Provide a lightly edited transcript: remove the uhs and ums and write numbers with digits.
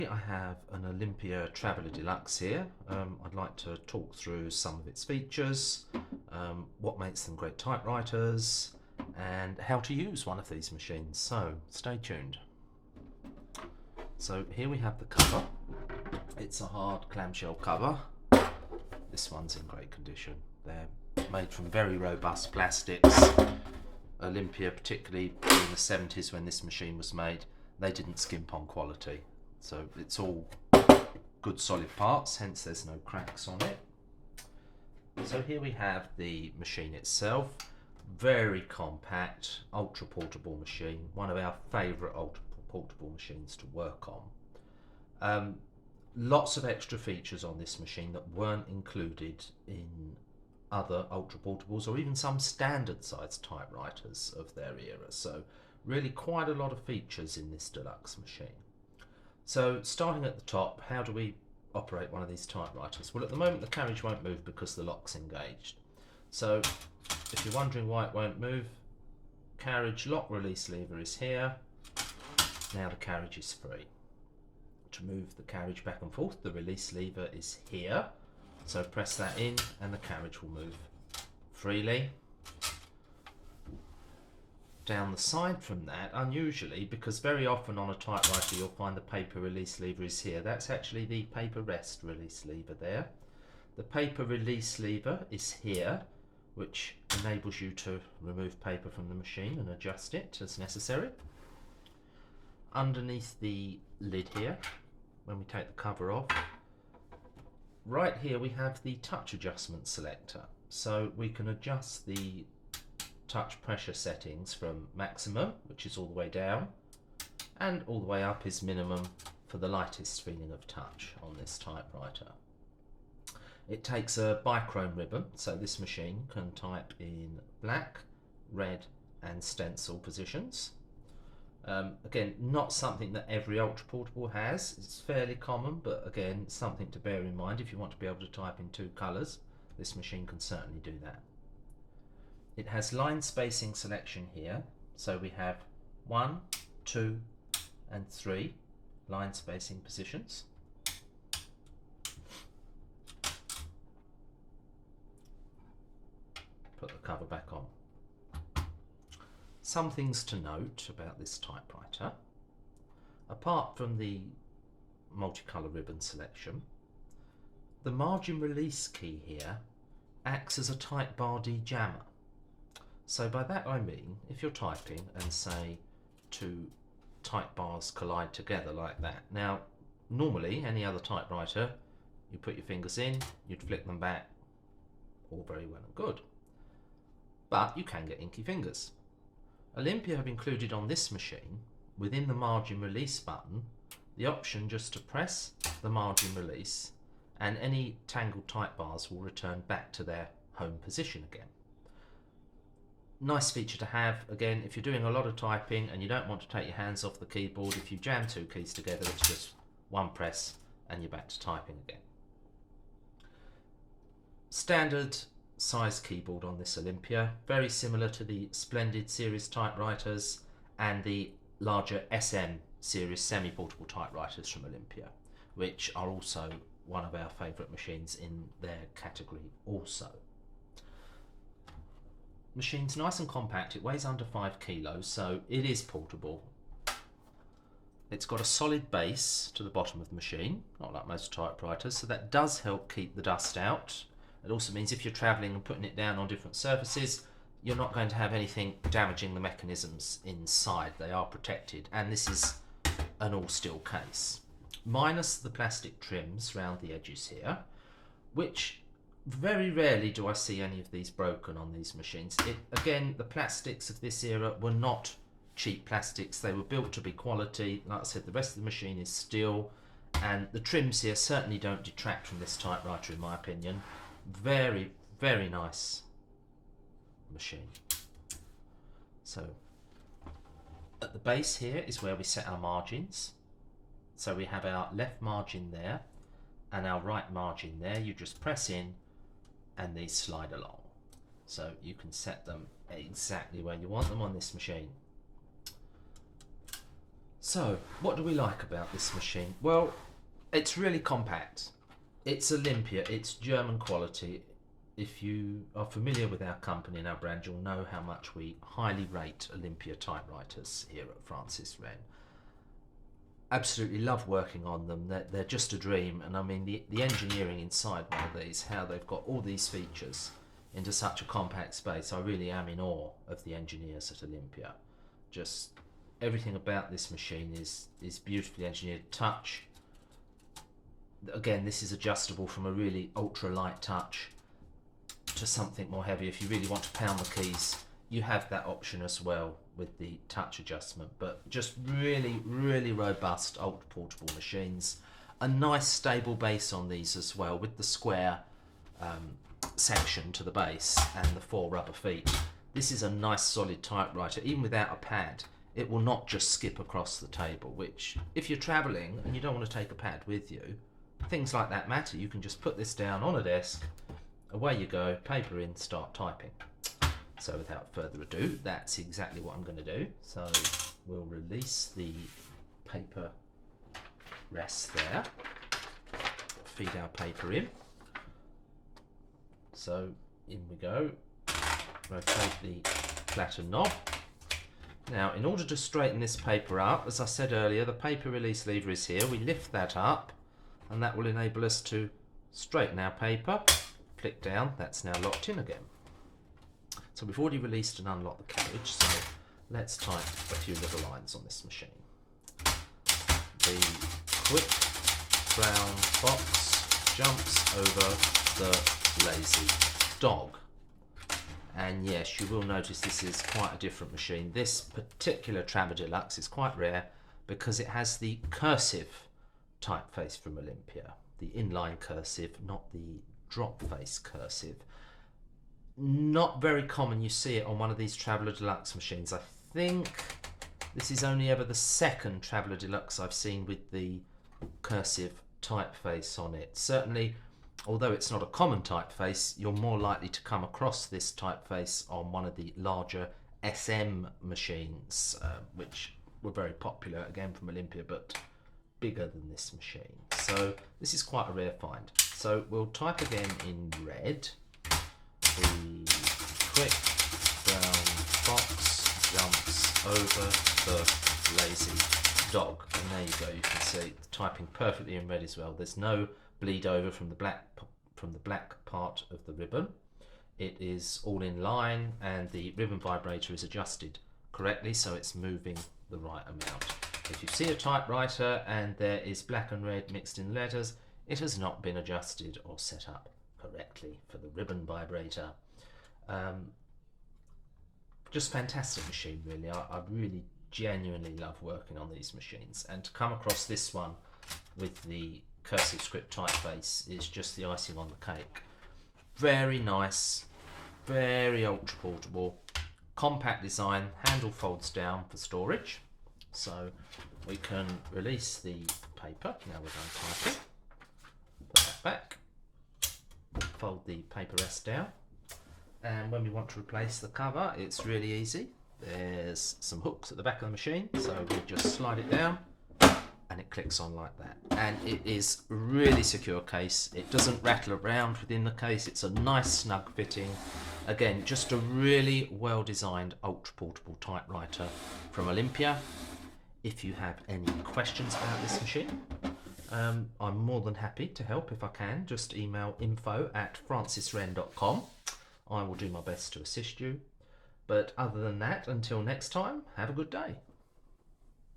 I have an Olympia Traveller de Luxe here. I'd like to talk through some of its features, what makes them great typewriters, and how to use one of these machines. So stay tuned. So here we have the cover. It's a hard clamshell cover. This one's in great condition. They're made from very robust plastics. Olympia, particularly in the 70s when this machine was made, they didn't skimp on quality. So it's all good solid parts, hence there's no cracks on it. So here we have the machine itself. Very compact, ultra portable machine. One of our favourite ultra portable machines to work on. Lots of extra features on this machine that weren't included in other ultra portables or even some standard size typewriters of their era. So really quite a lot of features in this deluxe machine. So starting at the top, how do we operate one of these typewriters? Well, at the moment the carriage won't move because the lock's engaged. So if you're wondering why it won't move, carriage lock release lever is here. Now the carriage is free. To move the carriage back and forth, the release lever is here. So press that in and the carriage will move freely. Down the side from that, unusually, because very often on a typewriter you'll find the paper release lever is here. That's actually the paper rest release lever there. The paper release lever is here, which enables you to remove paper from the machine and adjust it as necessary. Underneath the lid here, when we take the cover off, right here we have the touch adjustment selector. So we can adjust the touch pressure settings from maximum, which is all the way down, and all the way up is minimum for the lightest feeling of touch on this typewriter. It takes a bichrome ribbon, so this machine can type in black, red and stencil positions. Again, not something that every ultra portable has. It's fairly common, but again, something to bear in mind if you want to be able to type in two colours. This machine can certainly do that. It has line spacing selection here, so we have 1, 2 and 3 line spacing positions. Put the cover back on. Some things to note about this typewriter. Apart from the multicolour ribbon selection, the margin release key here acts as a type bar de-jammer. So by that I mean, if you're typing and say two type bars collide together like that. Now, normally any other typewriter, you put your fingers in, you'd flick them back, all very well and good. But you can get inky fingers. Olympia have included on this machine, within the margin release button, the option just to press the margin release and any tangled type bars will return back to their home position again. Nice feature to have. Again, if you're doing a lot of typing and you don't want to take your hands off the keyboard, if you jam two keys together, it's just one press and you're back to typing again. Standard size keyboard on this Olympia, very similar to the Splendid series typewriters and the larger SM series semi-portable typewriters from Olympia, which are also one of our favourite machines in their category also. Machine's nice and compact, it weighs under 5 kilos, so it is portable. It's got a solid base to the bottom of the machine, not like most typewriters, so that does help keep the dust out. It also means if you're travelling and putting it down on different surfaces, you're not going to have anything damaging the mechanisms inside. They are protected, and this is an all steel case. Minus the plastic trims around the edges here, which very rarely do I see any of these broken on these machines. Again, the plastics of this era were not cheap plastics. They were built to be quality. Like I said, the rest of the machine is steel, and the trims here certainly don't detract from this typewriter in my opinion. Very, very nice machine. So at the base here is where we set our margins. So we have our left margin there and our right margin there. You just press in and these slide along. So you can set them exactly where you want them on this machine. So, what do we like about this machine? Well, it's really compact. It's Olympia, it's German quality. If you are familiar with our company and our brand, you'll know how much we highly rate Olympia typewriters here at Francis Wren. Absolutely love working on them. They're just a dream. And I mean, the engineering inside one of these, how they've got all these features into such a compact space, I really am in awe of the engineers at Olympia. Just everything about this machine is beautifully engineered. Touch, again, this is adjustable from a really ultra light touch to something more heavy. If you really want to pound the keys, you have that option as well with the touch adjustment. But just really robust ultra portable machines. A nice stable base on these as well, with the square section to the base and the 4 rubber feet. This is a nice solid typewriter. Even without a pad, it will not just skip across the table, which if you're traveling and you don't want to take a pad with you, things like that matter. You can just put this down on a desk, away you go, paper in, start typing. So without further ado, that's exactly what I'm going to do. So we'll release the paper rest there, feed our paper in. So in we go, rotate the platter knob. Now, in order to straighten this paper up, as I said earlier, the paper release lever is here. We lift that up and that will enable us to straighten our paper. Flick down, that's now locked in again. So we've already released and unlocked the carriage, so let's type a few little lines on this machine. The quick brown fox jumps over the lazy dog. And yes, you will notice this is quite a different machine. This particular Traveller de Luxe is quite rare because it has the Cursive typeface from Olympia. The inline cursive, not the drop face cursive. Not very common you see it on one of these Traveller de Luxe machines. I think this is only ever the second Traveller de Luxe I've seen with the cursive typeface on it. Certainly, although it's not a common typeface, you're more likely to come across this typeface on one of the larger SM machines, which were very popular, again from Olympia, but bigger than this machine. So this is quite a rare find. So we'll type again in red. The quick brown fox jumps over the lazy dog. And there you go, you can see typing perfectly in red as well. There's no bleed over from the black part of the ribbon. It is all in line and the ribbon vibrator is adjusted correctly, so it's moving the right amount. If you see a typewriter and there is black and red mixed in letters, it has not been adjusted or set up correctly for the ribbon vibrator. Just fantastic machine, really. I really genuinely love working on these machines, and to come across this one with the cursive script typeface is just the icing on the cake. Very nice, very ultra portable, compact design. Handle folds down for storage, so we can release the paper. Now we're done typing. Put that back, fold the paper rest down, and when we want to replace the cover, it's really easy. There's some hooks at the back of the machine, so we just slide it down and it clicks on like that. And it is a really secure case. It doesn't rattle around within the case. It's a nice snug fitting. Again, just a really well designed ultra portable typewriter from Olympia. If you have any questions about this machine, I'm more than happy to help if I can. Just email info@franciswren.com. I will do my best to assist you. But other than that, until next time, have a good day.